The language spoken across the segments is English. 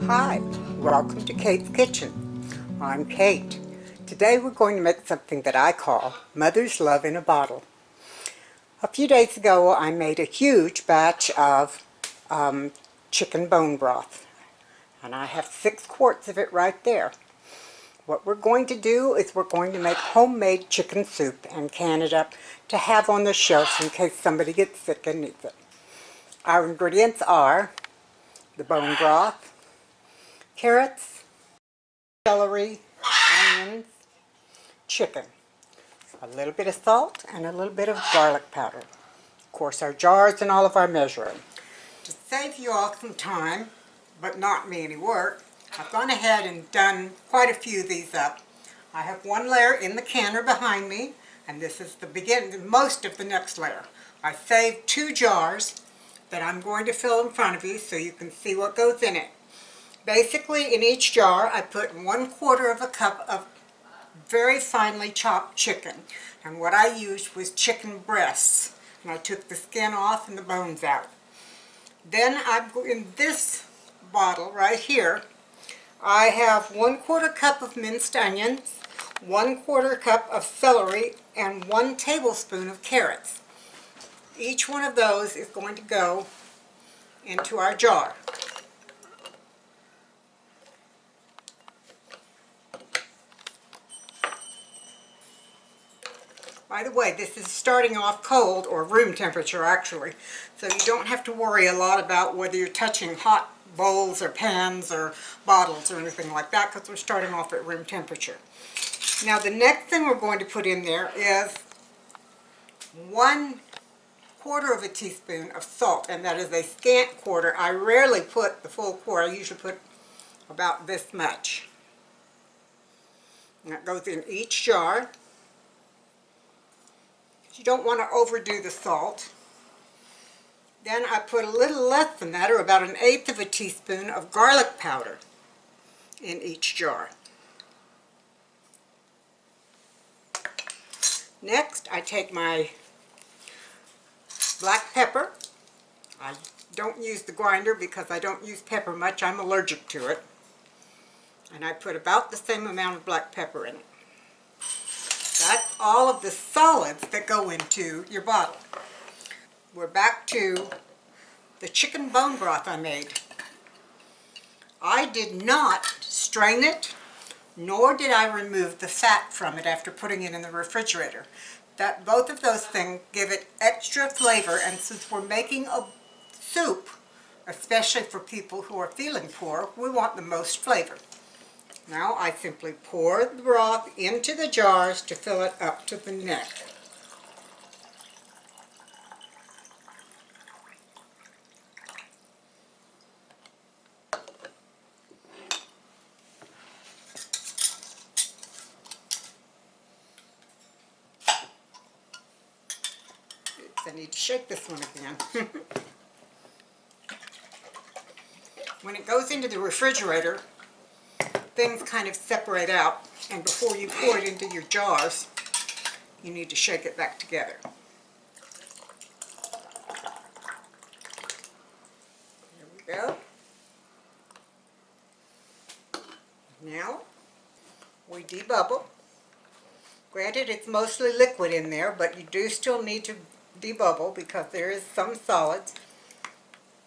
Hi, welcome to Kate's Kitchen. I'm Kate. Today we're going to make something that I call Mother's Love in a Bottle. A few days ago I made a huge batch of chicken bone broth, and I have 6 quarts of it right there. What we're going to do is we're going to make homemade chicken soup and can it up to have on the shelf in case somebody gets sick and needs it. Our ingredients are the bone broth, carrots, celery, onions, chicken, a little bit of salt, and a little bit of garlic powder. Of course, our jars and all of our measuring. To save you all some time, but not me any work, I've gone ahead and done quite a few of these up. I have one layer in the canner behind me, and this is the beginning, most of the next layer. I saved 2 jars that I'm going to fill in front of you so you can see what goes in it. Basically, in each jar, I put 1/4 of a cup of very finely chopped chicken. And what I used was chicken breasts. And I took the skin off and the bones out. Then in this bottle right here, I have 1/4 cup of minced onions, 1/4 cup of celery, and 1 tablespoon of carrots. Each one of those is going to go into our jar. By the way, this is starting off cold, or room temperature actually, so you don't have to worry a lot about whether you're touching hot bowls or pans or bottles or anything like that, because we're starting off at room temperature. Now the next thing we're going to put in there is 1/4 of a teaspoon of salt, and that is a scant quarter. I rarely put the full quarter. I usually put about this much. And that goes in each jar. You don't want to overdo the salt. Then I put a little less than that, or about 1/8 of a teaspoon of garlic powder in each jar. Next, I take my black pepper. I don't use the grinder because I don't use pepper much. I'm allergic to it. And I put about the same amount of black pepper in it. That's all of the solids that go into your bottle. We're back to the chicken bone broth I made. I did not strain it, nor did I remove the fat from it after putting it in the refrigerator. Both of those things give it extra flavor, and since we're making a soup, especially for people who are feeling poor, we want the most flavor. Now I simply pour the broth into the jars to fill it up to the neck. Oops, I need to shake this one again. When it goes into the refrigerator, things kind of separate out, and before you pour it into your jars, you need to shake it back together. There we go. Now, we debubble. Granted, it's mostly liquid in there, but you do still need to debubble because there is some solids,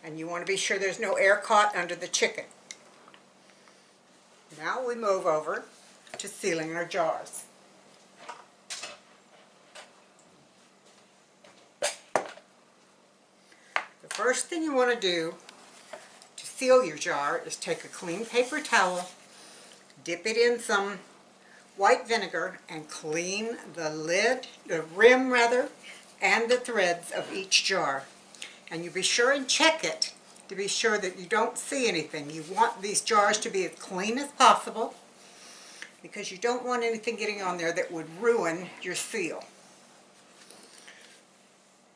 and you want to be sure there's no air caught under the chicken. Now we move over to sealing our jars. The first thing you want to do to seal your jar is take a clean paper towel, dip it in some white vinegar, and clean the rim rather, and the threads of each jar. And you be sure and check it to be sure that you don't see anything. You want these jars to be as clean as possible because you don't want anything getting on there that would ruin your seal.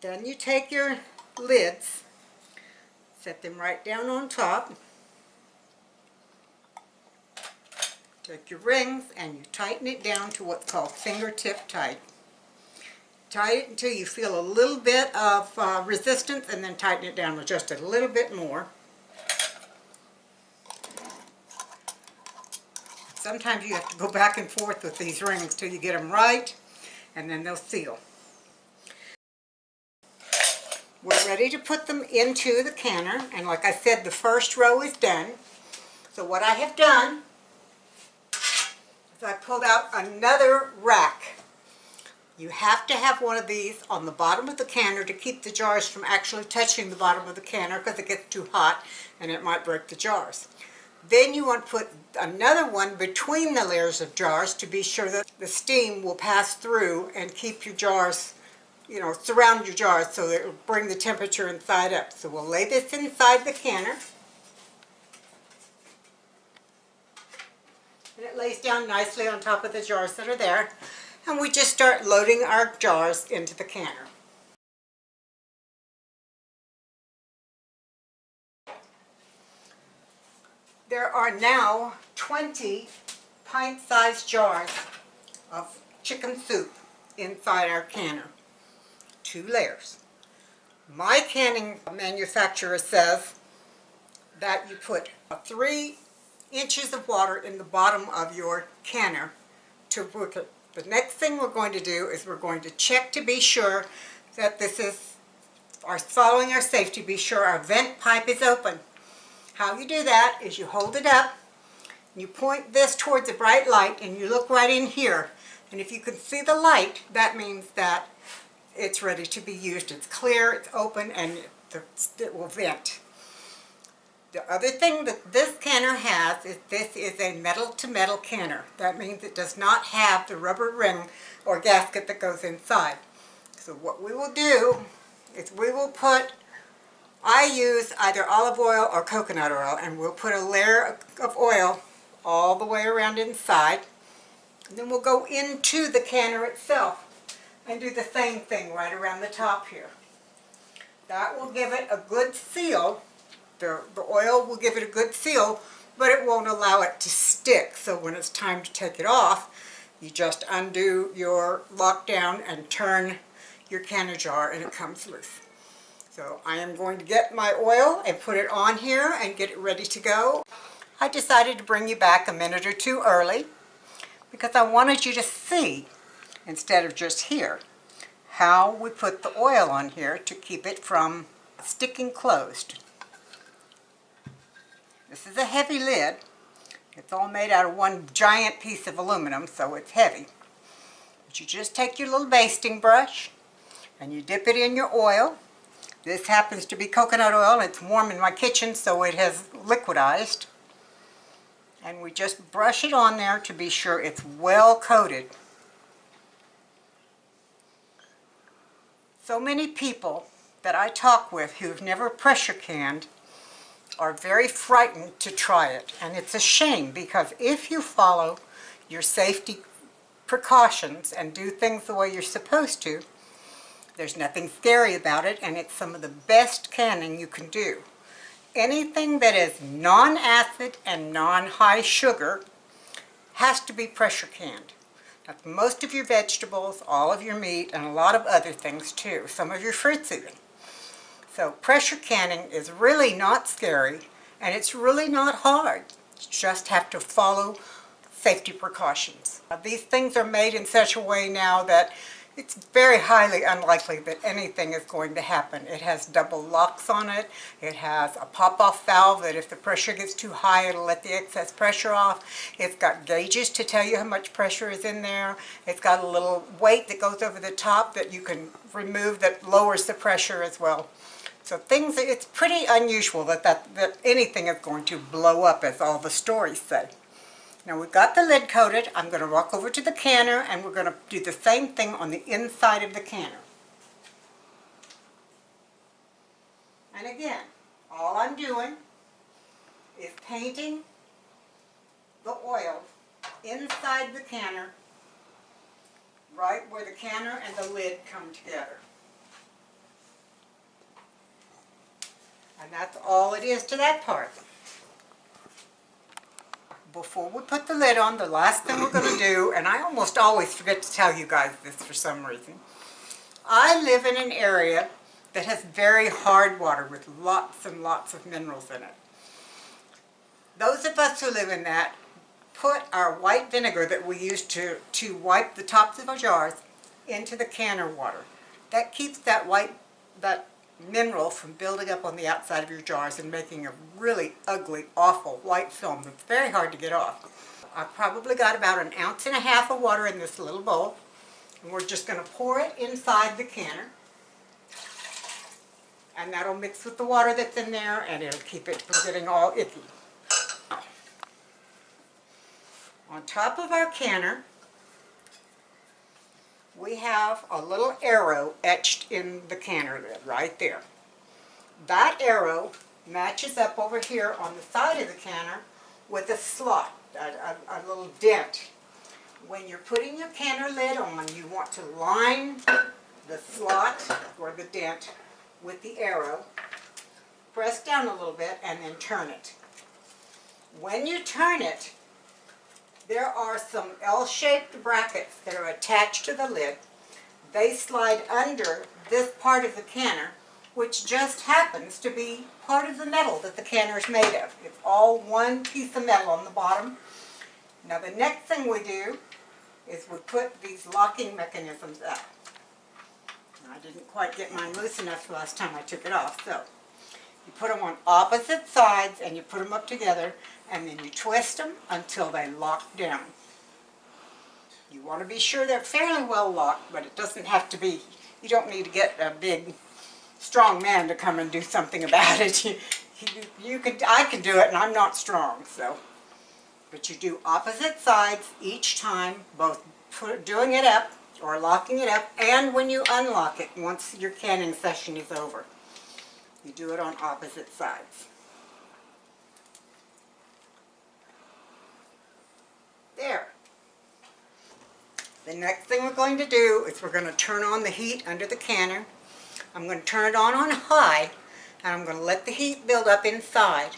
Then you take your lids, set them right down on top, take your rings and you tighten it down to what's called fingertip tight. Tighten it until you feel a little bit of resistance, and then tighten it down with just a little bit more. Sometimes you have to go back and forth with these rings till you get them right, and then they'll seal. We're ready to put them into the canner, and like I said, the first row is done. So what I have done is I pulled out another rack. You have to have one of these on the bottom of the canner to keep the jars from actually touching the bottom of the canner because it gets too hot and it might break the jars. Then you want to put another one between the layers of jars to be sure that the steam will pass through and keep your jars, surround your jars so that it will bring the temperature inside up. So we'll lay this inside the canner. And it lays down nicely on top of the jars that are there. And we just start loading our jars into the canner. There are now 20 pint-sized jars of chicken soup inside our canner. 2 layers. My canning manufacturer says that you put 3 inches of water in the bottom of your canner to work it. The next thing we're going to do is we're going to check to be sure that this is following our safety, be sure our vent pipe is open. How you do that is you hold it up, and you point this towards a bright light, and you look right in here. And if you can see the light, that means that it's ready to be used. It's clear, it's open, and it will vent. The other thing that this canner has is this is a metal-to-metal canner. That means it does not have the rubber ring or gasket that goes inside. So what we will do is we will put, I use either olive oil or coconut oil, and we'll put a layer of oil all the way around inside. And then we'll go into the canner itself and do the same thing right around the top here. That will give it a good seal. The oil will give it a good seal, but it won't allow it to stick. So when it's time to take it off, you just undo your lockdown and turn your canner jar and it comes loose. So I am going to get my oil and put it on here and get it ready to go. I decided to bring you back a minute or two early because I wanted you to see, instead of just hear, how we put the oil on here to keep it from sticking closed. This is a heavy lid. It's all made out of one giant piece of aluminum, so it's heavy. But you just take your little basting brush and you dip it in your oil. This happens to be coconut oil. It's warm in my kitchen, so it has liquidized. And we just brush it on there to be sure it's well coated. So many people that I talk with who've never pressure canned are very frightened to try it, and it's a shame because if you follow your safety precautions and do things the way you're supposed to, there's nothing scary about it, and it's some of the best canning you can do. Anything that is non-acid and non-high sugar has to be pressure canned. That's most of your vegetables, all of your meat, and a lot of other things too, some of your fruits even. So pressure canning is really not scary, and it's really not hard. You just have to follow safety precautions. These things are made in such a way now that it's very highly unlikely that anything is going to happen. It has double locks on it. It has a pop-off valve that if the pressure gets too high, it'll let the excess pressure off. It's got gauges to tell you how much pressure is in there. It's got a little weight that goes over the top that you can remove that lowers the pressure as well. So it's pretty unusual that anything is going to blow up, as all the stories say. Now we've got the lid coated. I'm going to walk over to the canner and we're going to do the same thing on the inside of the canner. And again, all I'm doing is painting the oil inside the canner, right where the canner and the lid come together. And that's all it is to that part. Before we put the lid on, the last thing we're going to do, and I almost always forget to tell you guys this for some reason, I live in an area that has very hard water with lots and lots of minerals in it. Those of us who live in that put our white vinegar that we use to wipe the tops of our jars into the canner water. That keeps that mineral from building up on the outside of your jars and making a really ugly, awful white film that's very hard to get off. I've probably got about 1.5 ounces of water in this little bowl, and we're just going to pour it inside the canner. And that'll mix with the water that's in there, and it'll keep it from getting all icky. On top of our canner, we have a little arrow etched in the canner lid right there. That arrow matches up over here on the side of the canner with a slot, a little dent. When you're putting your canner lid on, you want to line the slot or the dent with the arrow, press down a little bit, and then turn it. When you turn it, there are some L-shaped brackets that are attached to the lid. They slide under this part of the canner, which just happens to be part of the metal that the canner is made of. It's all one piece of metal on the bottom. Now the next thing we do is we put these locking mechanisms up. I didn't quite get mine loose enough the last time I took it off, so you put them on opposite sides and you put them up together, and then you twist them until they lock down. You want to be sure they're fairly well locked, but it doesn't have to be, you don't need to get a big strong man to come and do something about it. I can do it, and I'm not strong, so. But you do opposite sides each time, both doing it up or locking it up, and when you unlock it once your canning session is over. You do it on opposite sides. There. The next thing we're going to do is we're going to turn on the heat under the canner. I'm going to turn it on high, and I'm going to let the heat build up inside.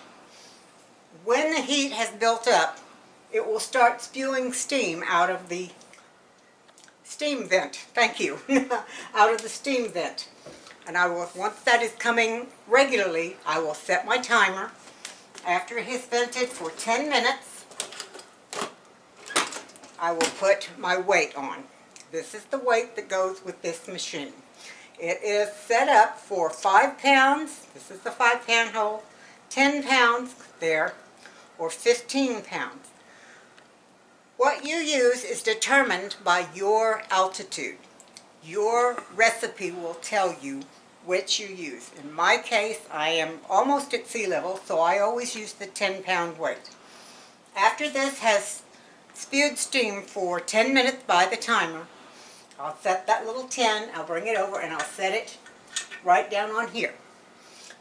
When the heat has built up, it will start spewing steam out of the steam vent. Thank you. Out of the steam vent. And I will, once that is coming regularly, I will set my timer. After it has vented for 10 minutes, I will put my weight on. This is the weight that goes with this machine. It is set up for 5 pounds. This is the 5-pound hole. 10 pounds there, or 15 pounds. What you use is determined by your altitude. Your recipe will tell you which you use. In my case, I am almost at sea level, so I always use the 10-pound weight. After this has spewed steam for 10 minutes by the timer, I'll set that little tin, I'll bring it over, and I'll set it right down on here.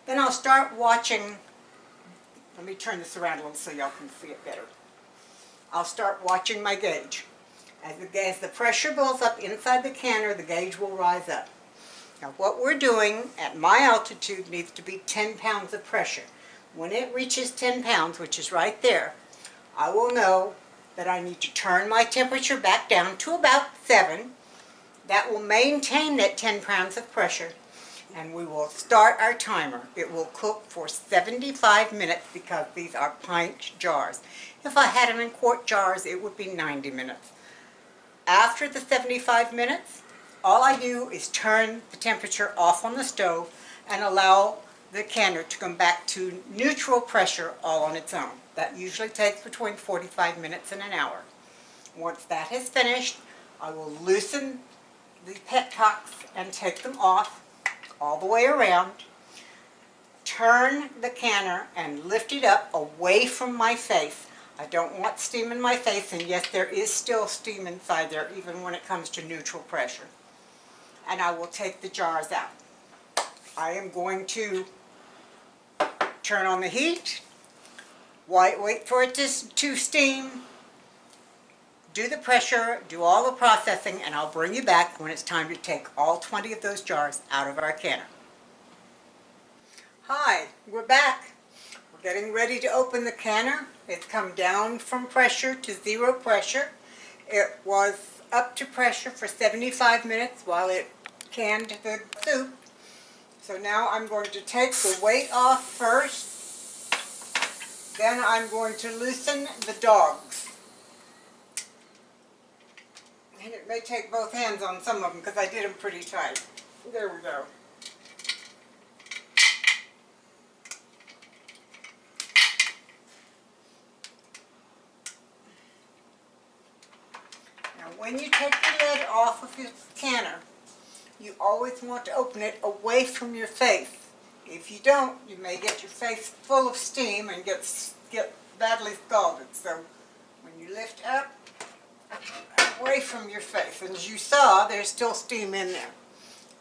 Then I'll start watching. Let me turn this around a little so y'all can see it better. I'll start watching my gauge. As the pressure builds up inside the canner, the gauge will rise up. Now what we're doing at my altitude needs to be 10 pounds of pressure. When it reaches 10 pounds, which is right there, I will know that I need to turn my temperature back down to about 7. That will maintain that 10 pounds of pressure, and we will start our timer. It will cook for 75 minutes because these are pint jars. If I had them in quart jars, it would be 90 minutes. After the 75 minutes, all I do is turn the temperature off on the stove and allow the canner to come back to neutral pressure all on its own. That usually takes between 45 minutes and an hour. Once that has finished, I will loosen the petcocks and take them off all the way around, turn the canner and lift it up away from my face. I don't want steam in my face, and yes, there is still steam inside there even when it comes to neutral pressure. And I will take the jars out. I am going to turn on the heat, wait for it to steam, do the pressure, do all the processing, and I'll bring you back when it's time to take all 20 of those jars out of our canner. Hi, we're back. We're getting ready to open the canner. It's come down from pressure to 0 pressure. It was up to pressure for 75 minutes while it canned the soup. So now I'm going to take the weight off first. Then I'm going to loosen the dogs. And it may take both hands on some of them because I did them pretty tight. There we go. Now when you take the lid off of your canner, you always want to open it away from your face. If you don't, you may get your face full of steam and get badly scalded. So when you lift up, away from your face, and as you saw, there's still steam in there.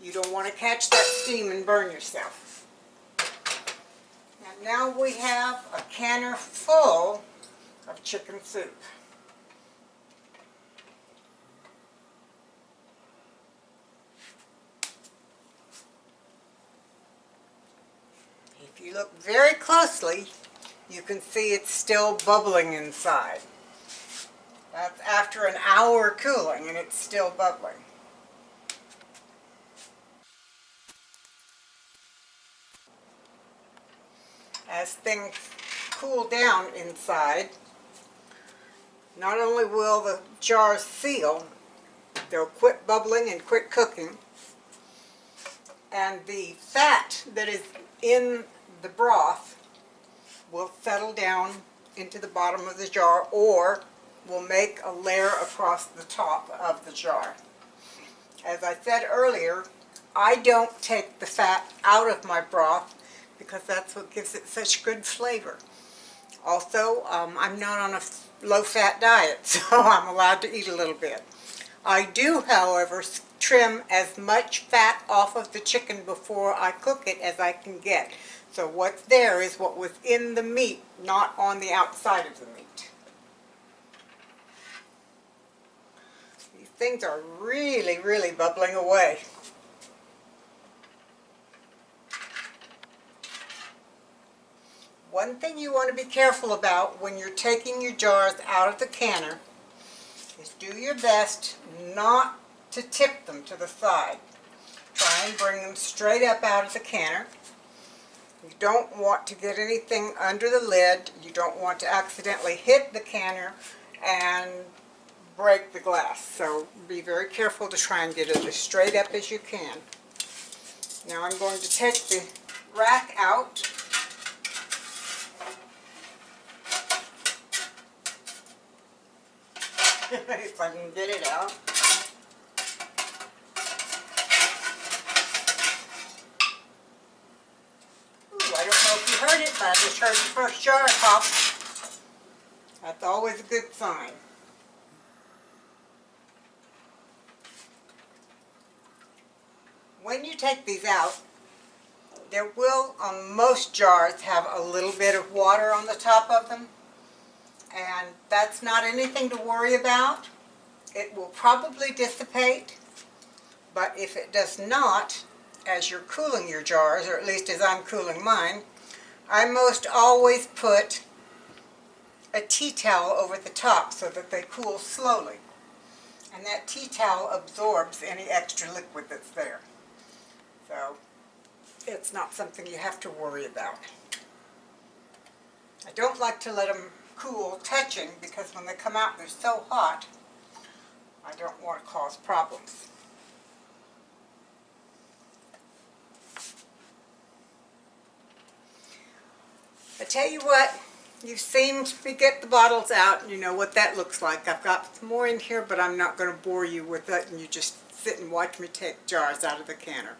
You don't want to catch that steam and burn yourself. And now we have a canner full of chicken soup. If you look very closely, you can see it's still bubbling inside. That's after an hour cooling and it's still bubbling. As things cool down inside, not only will the jars seal, they'll quit bubbling and quit cooking, and the fat that is in the broth will settle down into the bottom of the jar or will make a layer across the top of the jar. As I said earlier, I don't take the fat out of my broth because that's what gives it such good flavor. Also, I'm not on a low-fat diet, so I'm allowed to eat a little bit. I do, however, trim as much fat off of the chicken before I cook it as I can get. So what's there is what was in the meat, not on the outside of the meat. These things are really, really bubbling away. One thing you want to be careful about when you're taking your jars out of the canner is do your best not to tip them to the side. Try and bring them straight up out of the canner. You don't want to get anything under the lid. You don't want to accidentally hit the canner and break the glass. So be very careful to try and get it as straight up as you can. Now I'm going to take the rack out. If I can get it out. Ooh, I don't know if you heard it, but I just heard the first jar pop. That's always a good sign. When you take these out, there will, on most jars, have a little bit of water on the top of them. And that's not anything to worry about. It will probably dissipate, but if it does not, as you're cooling your jars, or at least as I'm cooling mine, I most always put a tea towel over the top so that they cool slowly. And that tea towel absorbs any extra liquid that's there. So it's not something you have to worry about. I don't like to let them cool touching because when they come out they're so hot, I don't want to cause problems. I tell you what, you've seen me get the bottles out and you know what that looks like. I've got some more in here, but I'm not going to bore you with it and you just sit and watch me take jars out of the canner.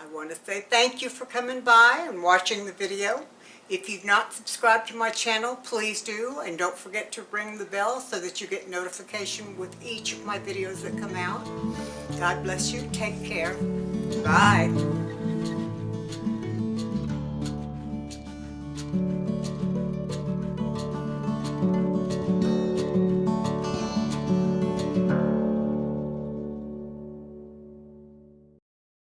I want to say thank you for coming by and watching the video. If you've not subscribed to my channel, please do, and don't forget to ring the bell so that you get notification with each of my videos that come out. God bless you. Take care. Bye.